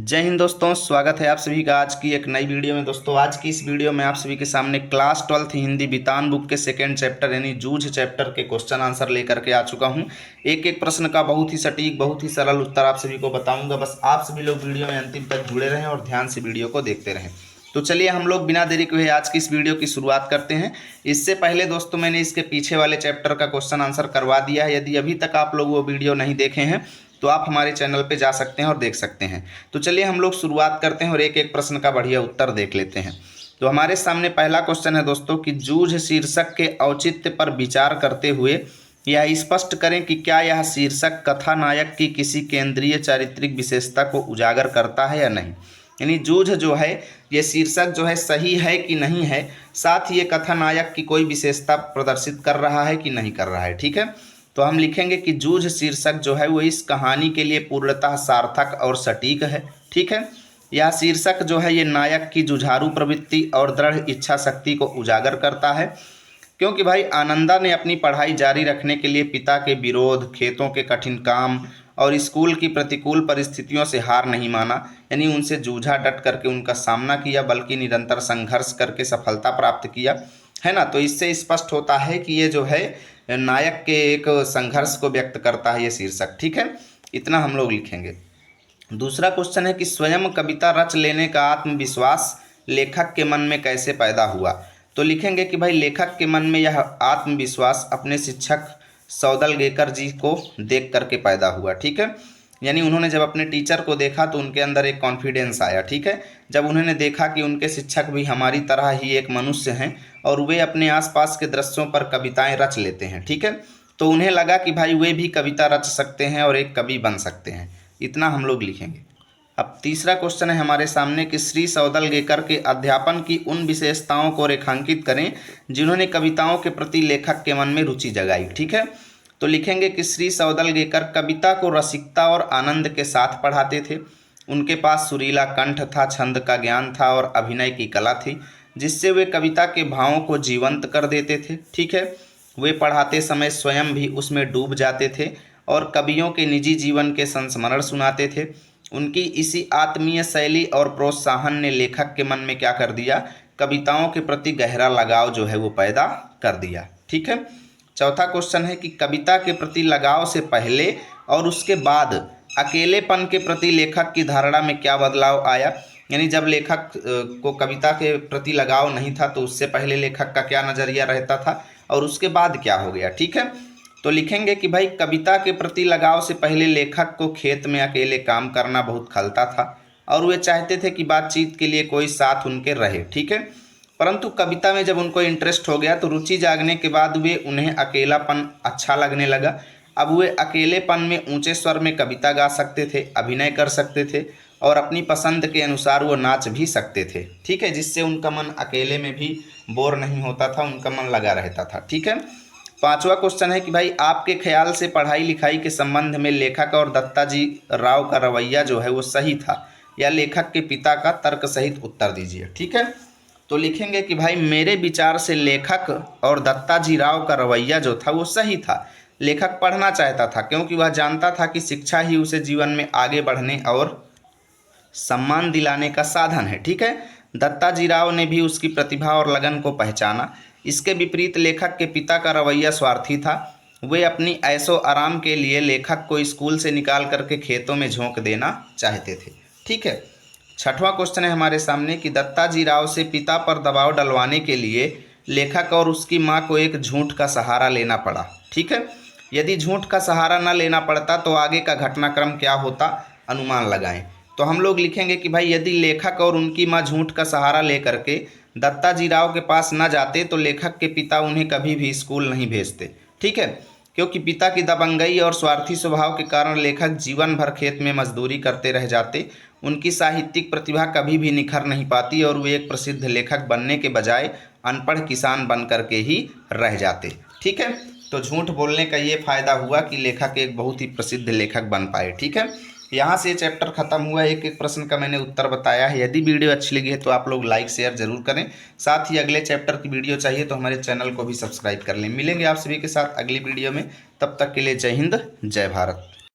जय हिंद दोस्तों, स्वागत है आप सभी का आज की एक नई वीडियो में। दोस्तों आज की इस वीडियो में आप सभी के सामने क्लास 12th हिंदी बितान बुक के सेकंड चैप्टर यानी जूझ चैप्टर के क्वेश्चन आंसर लेकर के आ चुका हूं। एक एक प्रश्न का बहुत ही सटीक बहुत ही सरल उत्तर आप सभी को बताऊंगा। बस आप सभी लोग वीडियो में अंतिम तक जुड़े रहें और ध्यान से वीडियो को देखते रहें। तो चलिए हम लोग बिना देरी के आज की इस वीडियो की शुरुआत करते हैं। इससे पहले दोस्तों मैंने इसके पीछे वाले चैप्टर का क्वेश्चन आंसर करवा दिया है। यदि अभी तक आप लोग वो वीडियो नहीं देखे हैं तो आप हमारे चैनल पे जा सकते हैं और देख सकते हैं। तो चलिए हम लोग शुरुआत करते हैं और एक एक प्रश्न का बढ़िया उत्तर देख लेते हैं। तो हमारे सामने पहला क्वेश्चन है दोस्तों कि जूझ शीर्षक के औचित्य पर विचार करते हुए यह स्पष्ट करें कि क्या यह शीर्षक कथानायक की किसी केंद्रीय चारित्रिक विशेषता को उजागर करता है या नहीं। यानी जूझ जो है ये शीर्षक जो है सही है कि नहीं है, साथ ही ये कथानायक की कोई विशेषता प्रदर्शित कर रहा है कि नहीं कर रहा है। ठीक है, तो हम लिखेंगे कि जूझ शीर्षक जो है वो इस कहानी के लिए पूर्णतः सार्थक और सटीक है। ठीक है, यह शीर्षक जो है ये नायक की जुझारू प्रवृत्ति और दृढ़ इच्छा शक्ति को उजागर करता है, क्योंकि भाई आनंदा ने अपनी पढ़ाई जारी रखने के लिए पिता के विरोध, खेतों के कठिन काम और स्कूल की प्रतिकूल परिस्थितियों से हार नहीं माना, यानी उनसे जूझा, डट करके उनका सामना किया, बल्कि निरंतर संघर्ष करके सफलता प्राप्त किया, है ना। तो इससे स्पष्ट होता है कि ये जो है नायक के एक संघर्ष को व्यक्त करता है ये शीर्षक। ठीक है, इतना हम लोग लिखेंगे। दूसरा क्वेश्चन है कि स्वयं कविता रच लेने का आत्मविश्वास लेखक के मन में कैसे पैदा हुआ। तो लिखेंगे कि भाई लेखक के मन में यह आत्मविश्वास अपने शिक्षक सौदलगेकर जी को देख करके पैदा हुआ। ठीक है, यानी उन्होंने जब अपने टीचर को देखा तो उनके अंदर एक कॉन्फिडेंस आया। ठीक है, जब उन्होंने देखा कि उनके शिक्षक भी हमारी तरह ही एक मनुष्य हैं और वे अपने आसपास के दृश्यों पर कविताएं रच लेते हैं। ठीक है, तो उन्हें लगा कि भाई वे भी कविता रच सकते हैं और एक कवि बन सकते हैं। इतना हम लोग लिखेंगे। अब तीसरा क्वेश्चन है हमारे सामने कि श्री सौदलगेकर के अध्यापन की उन विशेषताओं को रेखांकित करें जिन्होंने कविताओं के प्रति लेखक के मन में रुचि जगाई। ठीक है, तो लिखेंगे कि श्री सौदलगेकर कविता को रसिकता और आनंद के साथ पढ़ाते थे। उनके पास सुरीला कंठ था, छंद का ज्ञान था और अभिनय की कला थी, जिससे वे कविता के भावों को जीवंत कर देते थे। ठीक है, वे पढ़ाते समय स्वयं भी उसमें डूब जाते थे और कवियों के निजी जीवन के संस्मरण सुनाते थे। उनकी इसी आत्मीय शैली और प्रोत्साहन ने लेखक के मन में क्या कर दिया, कविताओं के प्रति गहरा लगाव जो है वो पैदा कर दिया। ठीक है, चौथा क्वेश्चन है कि कविता के प्रति लगाव से पहले और उसके बाद अकेलेपन के प्रति लेखक की धारणा में क्या बदलाव आया। यानी जब लेखक को कविता के प्रति लगाव नहीं था तो उससे पहले लेखक का क्या नज़रिया रहता था और उसके बाद क्या हो गया। ठीक है, तो लिखेंगे कि भाई कविता के प्रति लगाव से पहले लेखक को खेत में अकेले काम करना बहुत खलता था और वे चाहते थे कि बातचीत के लिए कोई साथ उनके रहे। ठीक है, परंतु कविता में जब उनको इंटरेस्ट हो गया तो रुचि जागने के बाद वे उन्हें अकेलापन अच्छा लगने लगा। अब वे अकेलेपन में ऊंचे स्वर में कविता गा सकते थे, अभिनय कर सकते थे और अपनी पसंद के अनुसार वो नाच भी सकते थे। ठीक है, जिससे उनका मन अकेले में भी बोर नहीं होता था, उनका मन लगा रहता था। ठीक है, पांचवा क्वेश्चन है कि भाई आपके ख्याल से पढ़ाई लिखाई के संबंध में लेखक और दत्ताजी राव का रवैया जो है वो सही था या लेखक के पिता का तर्क सहित उत्तर दीजिए। ठीक है, तो लिखेंगे कि भाई मेरे विचार से लेखक और दत्ताजी राव का रवैया जो था वो सही था। लेखक पढ़ना चाहता था क्योंकि वह जानता था कि शिक्षा ही उसे जीवन में आगे बढ़ने और सम्मान दिलाने का साधन है। ठीक है, दत्ताजी राव ने भी उसकी प्रतिभा और लगन को पहचाना। इसके विपरीत लेखक के पिता का रवैया स्वार्थी था। वे अपनी ऐशो आराम के लिए लेखक को स्कूल से निकाल करके खेतों में झोंक देना चाहते थे। ठीक है, छठवां क्वेश्चन है हमारे सामने कि दत्ताजी राव से पिता पर दबाव डलवाने के लिए लेखक और उसकी मां को एक झूठ का सहारा लेना पड़ा। ठीक है, यदि झूठ का सहारा न लेना पड़ता तो आगे का घटनाक्रम क्या होता, अनुमान लगाएं। तो हम लोग लिखेंगे कि भाई यदि लेखक और उनकी मां झूठ का सहारा लेकर के दत्ताजी राव के पास न जाते तो लेखक के पिता उन्हें कभी भी स्कूल नहीं भेजते। ठीक है, क्योंकि पिता की दबंगई और स्वार्थी स्वभाव के कारण लेखक जीवन भर खेत में मजदूरी करते रह जाते। उनकी साहित्यिक प्रतिभा कभी भी निखर नहीं पाती और वे एक प्रसिद्ध लेखक बनने के बजाय अनपढ़ किसान बन करके ही रह जाते। ठीक है, तो झूठ बोलने का ये फायदा हुआ कि लेखक एक बहुत ही प्रसिद्ध लेखक बन पाए। ठीक है, यहाँ से चैप्टर खत्म हुआ। एक एक प्रश्न का मैंने उत्तर बताया है। यदि वीडियो अच्छी लगी है तो आप लोग लाइक शेयर जरूर करें। साथ ही अगले चैप्टर की वीडियो चाहिए तो हमारे चैनल को भी सब्सक्राइब कर लें। मिलेंगे आप सभी के साथ अगली वीडियो में, तब तक के लिए जय हिंद जय भारत।